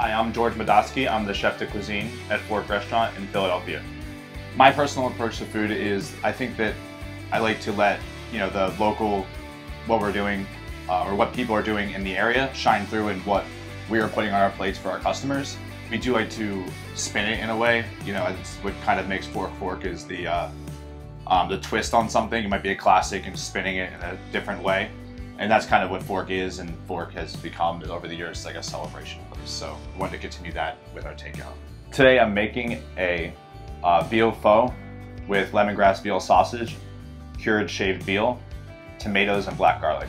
Hi, I'm George Madosky. I'm the chef de cuisine at Fork Restaurant in Philadelphia. My personal approach to food is I think that I like to let the local, what we're doing or what people are doing in the area shine through in what we are putting on our plates for our customers. We do like to spin it in a way. It's what kind of makes Fork is the twist on something. It might be a classic and spinning it in a different way. And that's kind of what Fork is, and Fork has become over the years like a celebration place. So we wanted to continue that with our takeout. Today I'm making a veal pho with lemongrass veal sausage, cured shaved veal, tomatoes, and black garlic.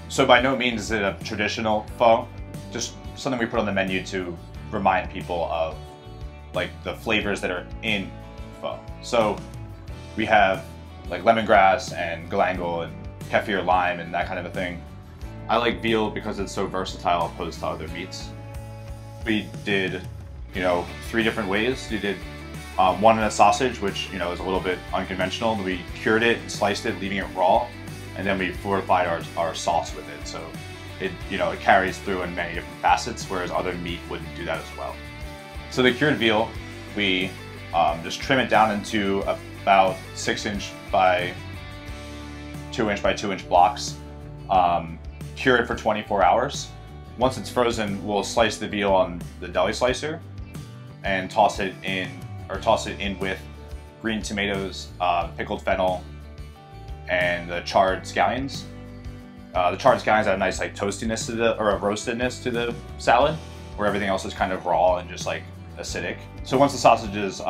So by no means is it a traditional pho, just something we put on the menu to remind people of like the flavors that are in pho. So we have like lemongrass and galangal and kefir lime and that kind of a thing. I like veal because it's so versatile opposed to other meats. We did, 3 different ways. We did one in a sausage, which, is a little bit unconventional. We cured it and sliced it, leaving it raw, and then we fortified our sauce with it. So it carries through in many different facets, whereas other meat wouldn't do that as well. So the cured veal, we just trim it down into about 6-inch by 2-inch by 2-inch blocks. Cure it for 24 hours. Once it's frozen, we'll slice the veal on the deli slicer and toss it in with green tomatoes, pickled fennel, and the charred scallions. The charred scallions have a nice like toastiness to or a roastedness to the salad, where everything else is kind of raw and just like acidic. So once the sausage is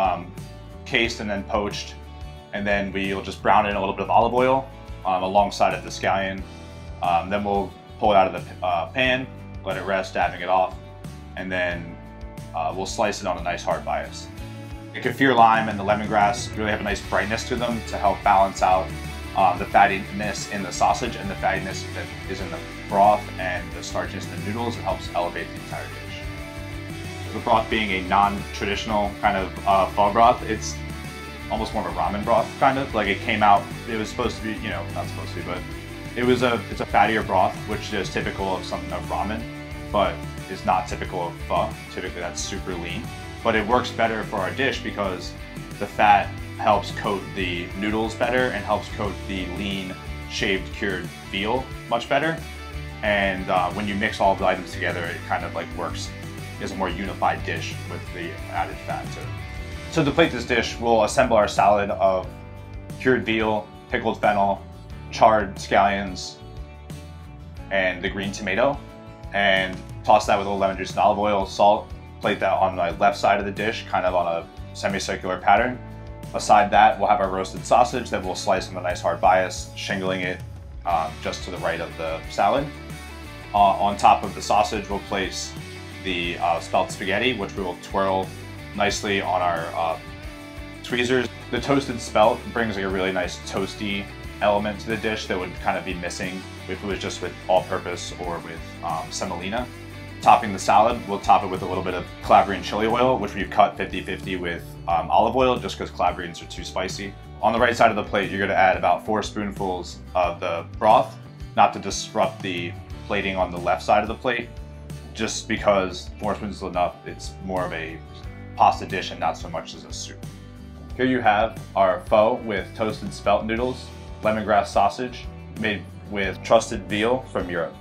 cased and then poached, and then we'll just brown it in a little bit of olive oil alongside of the scallion. Then we'll pull it out of the pan, let it rest, dabbing it off, and then we'll slice it on a nice hard bias. The kefir lime and the lemongrass really have a nice brightness to them to help balance out the fattiness in the sausage and the fattiness that is in the broth and the starchiness in the noodles. It helps elevate the entire dish. The broth being a non-traditional kind of pho broth, it's almost more of a ramen broth, kind of. Like it came out, it was supposed to be, not supposed to be, but it's a fattier broth, which is typical of something of ramen, but is not typical of pho. Typically that's super lean. But it works better for our dish because the fat helps coat the noodles better and helps coat the lean, shaved, cured veal much better. And when you mix all the items together, it kind of like works as a more unified dish with the added fat to it. So to plate this dish, we'll assemble our salad of cured veal, pickled fennel, charred scallions, and the green tomato, and toss that with a little lemon juice and olive oil, salt. Plate that on the left side of the dish, kind of on a semicircular pattern. Aside that, we'll have our roasted sausage that we'll slice on a nice hard bias, shingling it just to the right of the salad. On top of the sausage, we'll place the spelt spaghetti, which we will twirl nicely on our tweezers. The toasted spelt brings like a really nice toasty element to the dish that would kind of be missing if it was just with all-purpose or with semolina. Topping the salad, we'll top it with a little bit of Calabrian chili oil, which we've cut 50-50 with olive oil, just because Calabrians are too spicy. On the right side of the plate, you're going to add about 4 spoonfuls of the broth, not to disrupt the plating on the left side of the plate, just because 4 spoons is enough. It's more of a pasta dish and not so much as a soup. Here you have our pho with toasted spelt noodles, lemongrass sausage, made with Trusted Veal from Europe.